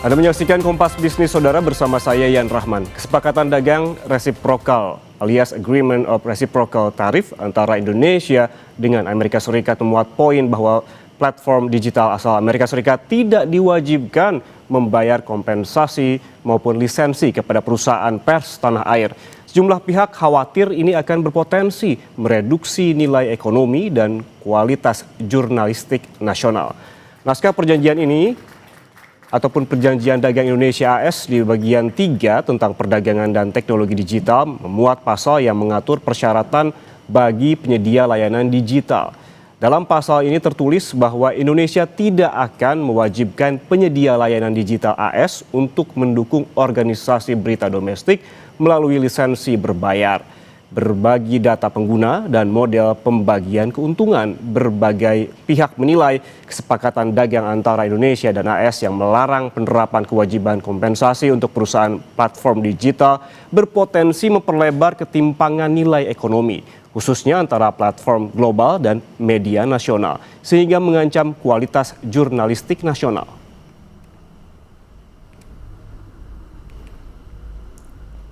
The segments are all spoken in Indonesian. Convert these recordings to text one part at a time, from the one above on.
Anda menyaksikan Kompas Bisnis Saudara bersama saya Yan Rahman. Kesepakatan dagang reciprocal alias Agreement of Reciprocal Tariff antara Indonesia dengan Amerika Serikat memuat poin bahwa platform digital asal Amerika Serikat tidak diwajibkan membayar kompensasi maupun lisensi kepada perusahaan pers tanah air. Sejumlah pihak khawatir ini akan berpotensi mereduksi nilai ekonomi dan kualitas jurnalistik nasional. Naskah perjanjian ini ataupun Perjanjian Dagang Indonesia AS di bagian 3 tentang perdagangan dan teknologi digital memuat pasal yang mengatur persyaratan bagi penyedia layanan digital. Dalam pasal ini tertulis bahwa Indonesia tidak akan mewajibkan penyedia layanan digital AS untuk mendukung organisasi berita domestik melalui lisensi berbayar, berbagi data pengguna, dan model pembagian keuntungan. Berbagai pihak menilai kesepakatan dagang antara Indonesia dan AS yang melarang penerapan kewajiban kompensasi untuk perusahaan platform digital berpotensi memperlebar ketimpangan nilai ekonomi, khususnya antara platform global dan media nasional, sehingga mengancam kualitas jurnalistik nasional.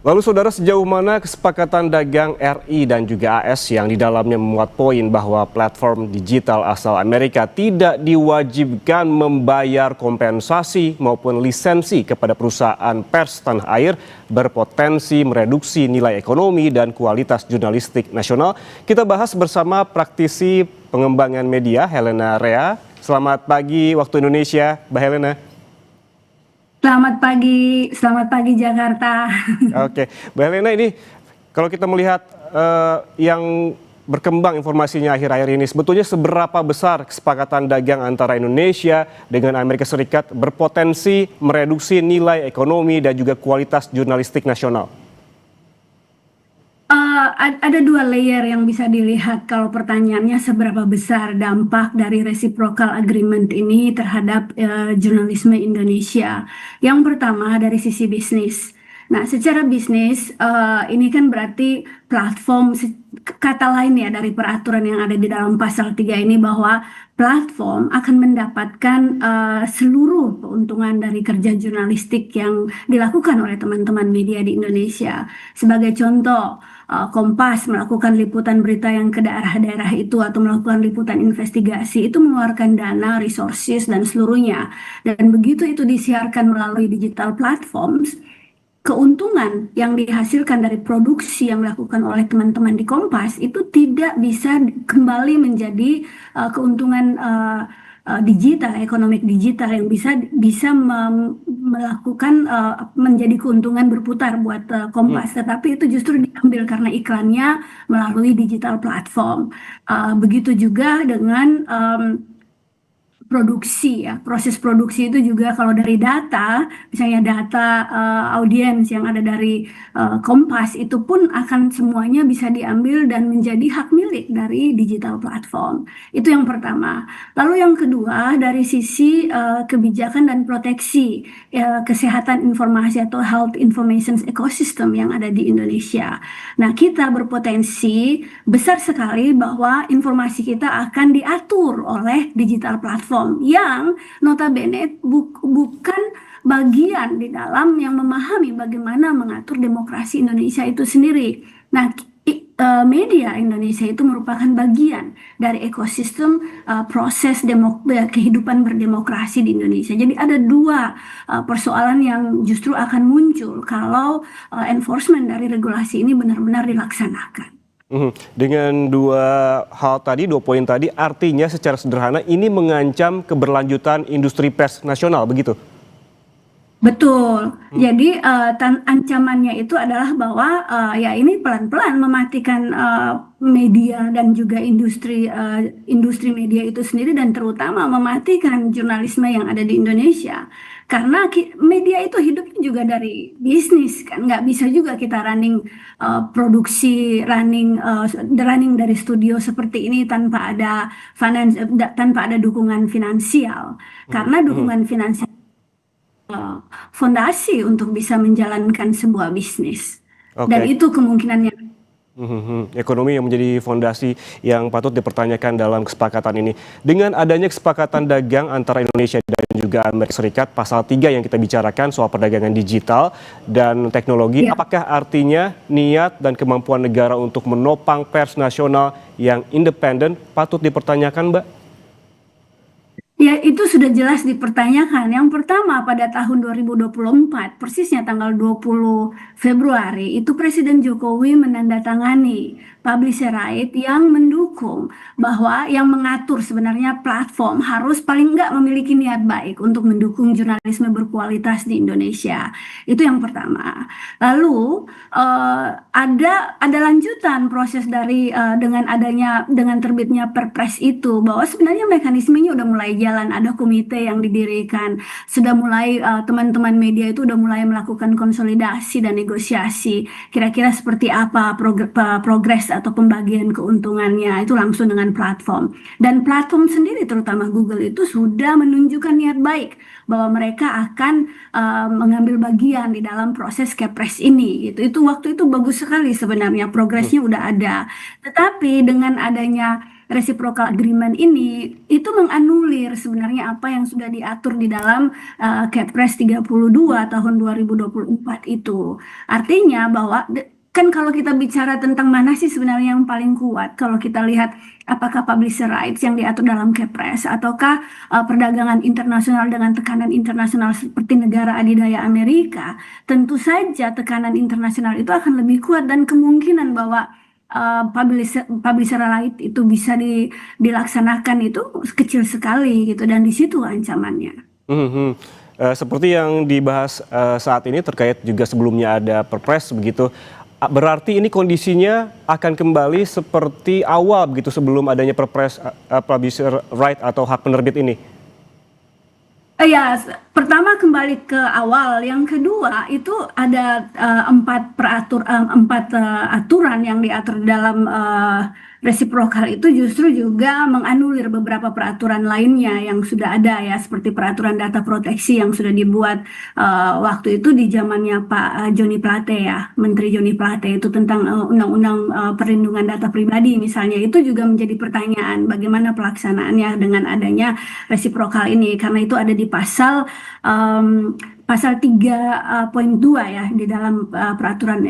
Lalu saudara, sejauh mana kesepakatan dagang RI dan juga AS yang di dalamnya memuat poin bahwa platform digital asal Amerika tidak diwajibkan membayar kompensasi maupun lisensi kepada perusahaan pers tanah air berpotensi mereduksi nilai ekonomi dan kualitas jurnalistik nasional? Kita bahas bersama praktisi pengembangan media Helena Rea. Selamat pagi waktu Indonesia, Mbak Helena. Selamat pagi Jakarta. Oke, Mbak Helena, ini kalau kita melihat yang berkembang informasinya akhir-akhir ini, sebetulnya seberapa besar kesepakatan dagang antara Indonesia dengan Amerika Serikat berpotensi mereduksi nilai ekonomi dan juga kualitas jurnalistik nasional? Ada dua layer yang bisa dilihat kalau pertanyaannya seberapa besar dampak dari reciprocal agreement ini terhadap jurnalisme Indonesia. Yang pertama dari sisi bisnis. Nah, secara bisnis ini kan berarti platform, kata lain ya dari peraturan yang ada di dalam pasal 3 ini, bahwa platform akan mendapatkan seluruh keuntungan dari kerja jurnalistik yang dilakukan oleh teman-teman media di Indonesia. Sebagai contoh, Kompas melakukan liputan berita yang ke daerah-daerah itu atau melakukan liputan investigasi itu mengeluarkan dana, resources, dan seluruhnya. Dan begitu itu disiarkan melalui digital platforms, keuntungan yang dihasilkan dari produksi yang dilakukan oleh teman-teman di Kompas itu tidak bisa kembali menjadi keuntungan ekonomi digital yang bisa melakukan menjadi keuntungan berputar buat Kompas, tetapi itu justru diambil karena iklannya melalui digital platform. Begitu juga dengan produksi ya, proses produksi itu juga kalau dari data, misalnya data audiens yang ada dari Kompas itu pun akan semuanya bisa diambil dan menjadi hak milik dari digital platform. Itu yang pertama. Lalu yang kedua dari sisi kebijakan dan proteksi kesehatan informasi atau health information ecosystem yang ada di Indonesia. Nah, kita berpotensi besar sekali bahwa informasi kita akan diatur oleh digital platform yang notabene bukan bagian di dalam yang memahami bagaimana mengatur demokrasi Indonesia itu sendiri. Nah, media Indonesia itu merupakan bagian dari ekosistem proses kehidupan berdemokrasi di Indonesia. Jadi ada dua persoalan yang justru akan muncul kalau enforcement dari regulasi ini benar-benar dilaksanakan. Dengan dua poin tadi, artinya secara sederhana ini mengancam keberlanjutan industri pers nasional, begitu? Betul. Jadi ancamannya itu adalah bahwa ya ini pelan-pelan mematikan media dan juga industri media itu sendiri, dan terutama mematikan jurnalisme yang ada di Indonesia. Karena media itu hidupnya juga dari bisnis kan, nggak bisa juga kita running produksi, running dari studio seperti ini tanpa ada tanpa ada dukungan finansial. Karena dukungan finansial fondasi untuk bisa menjalankan sebuah bisnis. Dan itu kemungkinannya Ekonomi yang menjadi fondasi yang patut dipertanyakan dalam kesepakatan ini. Dengan adanya kesepakatan dagang antara Indonesia dan juga Amerika Serikat, pasal 3 yang kita bicarakan soal perdagangan digital dan teknologi, Ya. apakah artinya niat dan kemampuan negara untuk menopang pers nasional yang independen patut dipertanyakan, Mbak? Ya, itu sudah jelas dipertanyakan. Yang pertama, pada tahun 2024, persisnya tanggal 20 Februari, itu Presiden Jokowi menandatangani Publisher Right yang mendukung bahwa yang mengatur sebenarnya platform harus paling nggak memiliki niat baik untuk mendukung jurnalisme berkualitas di Indonesia. Itu yang pertama. Lalu ada lanjutan proses dari dengan terbitnya Perpres itu, bahwa sebenarnya mekanismenya udah mulai jalan, ada komite yang didirikan, sudah mulai teman-teman media itu udah mulai melakukan konsolidasi dan negosiasi kira-kira seperti apa progres atau pembagian keuntungannya itu langsung dengan platform, dan platform sendiri terutama Google itu sudah menunjukkan niat baik bahwa mereka akan mengambil bagian di dalam proses Kepres ini gitu. Itu waktu itu bagus sekali sebenarnya, progresnya udah ada. Tetapi dengan adanya reciprocal agreement ini itu menganulir sebenarnya apa yang sudah diatur di dalam Kepres 32 tahun 2024 itu. Artinya bahwa kan kalau kita bicara tentang mana sih sebenarnya yang paling kuat, kalau kita lihat apakah publisher rights yang diatur dalam Kepres ataukah perdagangan internasional dengan tekanan internasional seperti negara adidaya Amerika, tentu saja tekanan internasional itu akan lebih kuat dan kemungkinan bahwa publisher right itu bisa dilaksanakan itu kecil sekali gitu, dan di situ ancamannya. Mhm. Seperti yang dibahas saat ini terkait juga sebelumnya ada Perpres begitu. Berarti ini kondisinya akan kembali seperti awal begitu sebelum adanya Perpres publisher right atau hak penerbit ini. Ya, pertama kembali ke awal. Yang kedua itu ada empat aturan yang diatur dalam reciprocal itu justru juga menganulir beberapa peraturan lainnya yang sudah ada ya, seperti peraturan data proteksi yang sudah dibuat waktu itu di zamannya Pak Joni Plate ya, Menteri Joni Plate, itu tentang undang-undang perlindungan data pribadi misalnya. Itu juga menjadi pertanyaan bagaimana pelaksanaannya dengan adanya reciprocal ini, karena itu ada di pasal 3.2 ya di dalam peraturan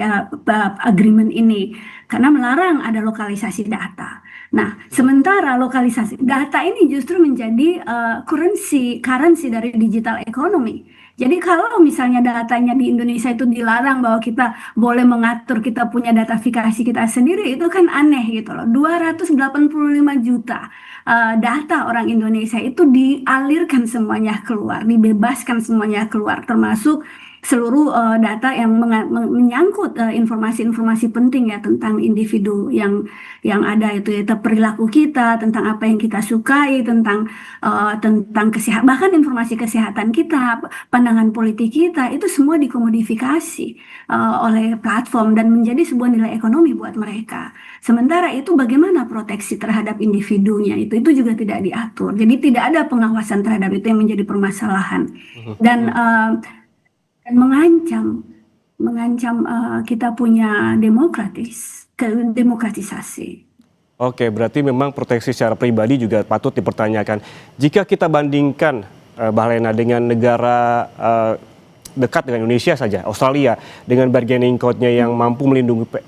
agreement ini, karena melarang ada lokalisasi data. Nah, sementara lokalisasi data ini justru menjadi currency dari digital economy. Jadi kalau misalnya datanya di Indonesia itu dilarang, bahwa kita boleh mengatur, kita punya datafikasi kita sendiri, itu kan aneh gitu loh. 285 juta data orang Indonesia itu dialirkan semuanya keluar, dibebaskan semuanya keluar, termasuk seluruh data yang menyangkut informasi-informasi penting ya tentang individu yang ada itu ya, perilaku kita, tentang apa yang kita sukai, tentang kesehatan, bahkan informasi kesehatan kita, pandangan politik kita, itu semua dikomodifikasi oleh platform dan menjadi sebuah nilai ekonomi buat mereka. Sementara itu bagaimana proteksi terhadap individunya itu juga tidak diatur. Jadi tidak ada pengawasan terhadap itu yang menjadi permasalahan, dan mengancam mengancam kita punya demokratisasi. Oke, berarti memang proteksi secara pribadi juga patut dipertanyakan. Jika kita bandingkan Mbak Lena dengan negara dekat dengan Indonesia saja, Australia, dengan bargaining code-nya yang mampu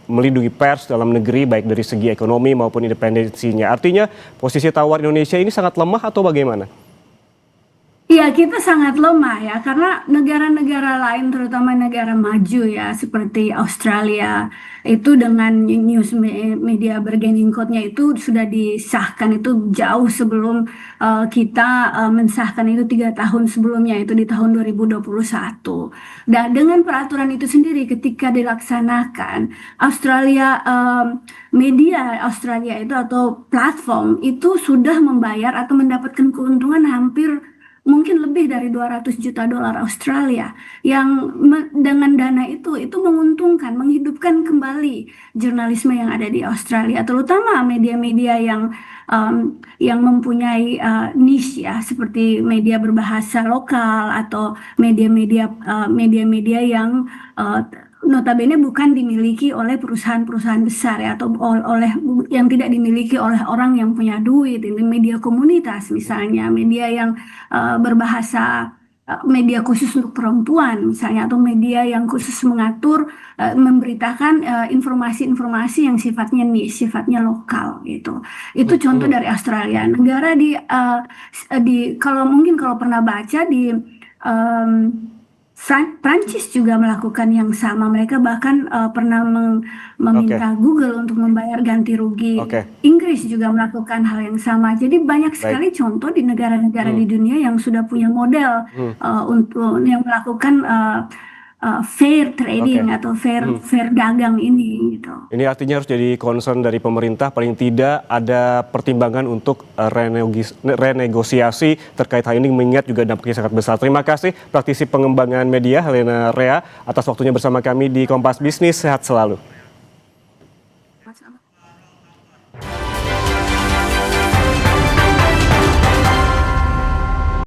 melindungi pers dalam negeri baik dari segi ekonomi maupun independensinya. Artinya posisi tawar Indonesia ini sangat lemah atau bagaimana? Iya, kita sangat lemah ya, karena negara-negara lain, terutama negara maju ya, seperti Australia, itu dengan media bargaining code-nya itu sudah disahkan itu jauh sebelum kita mensahkan itu 3 tahun sebelumnya, itu di tahun 2021. Dan dengan peraturan itu sendiri ketika dilaksanakan, media Australia itu atau platform itu sudah membayar atau mendapatkan keuntungan hampir mungkin lebih dari 200 juta dolar Australia, yang dengan dana itu menguntungkan, menghidupkan kembali jurnalisme yang ada di Australia, terutama media-media yang mempunyai niche ya, seperti media berbahasa lokal atau media-media yang notabene bukan dimiliki oleh perusahaan-perusahaan besar ya, atau oleh yang tidak dimiliki oleh orang yang punya duit. Ini media komunitas misalnya, media yang berbahasa, media khusus untuk perempuan misalnya, atau media yang khusus mengatur, memberitakan informasi-informasi yang sifatnya niche, sifatnya lokal gitu. Itu contoh Betul. dari Australia. Negara kalau mungkin kalau pernah baca di em, Prancis juga melakukan yang sama. Mereka bahkan pernah Oke, meminta Google untuk membayar ganti rugi. oke, Inggris juga melakukan hal yang sama. Jadi banyak baik. sekali contoh di negara-negara Hmm, di dunia yang sudah punya model hmm, untuk yang melakukan fair trading oke. atau fair Hmm. fair dagang ini gitu. Ini artinya harus jadi concern dari pemerintah, paling tidak ada pertimbangan untuk renegosiasi terkait hal ini, mengingat juga dampaknya sangat besar. Terima kasih praktisi pengembangan media Helena Rea atas waktunya bersama kami di Kompas Bisnis. Sehat selalu.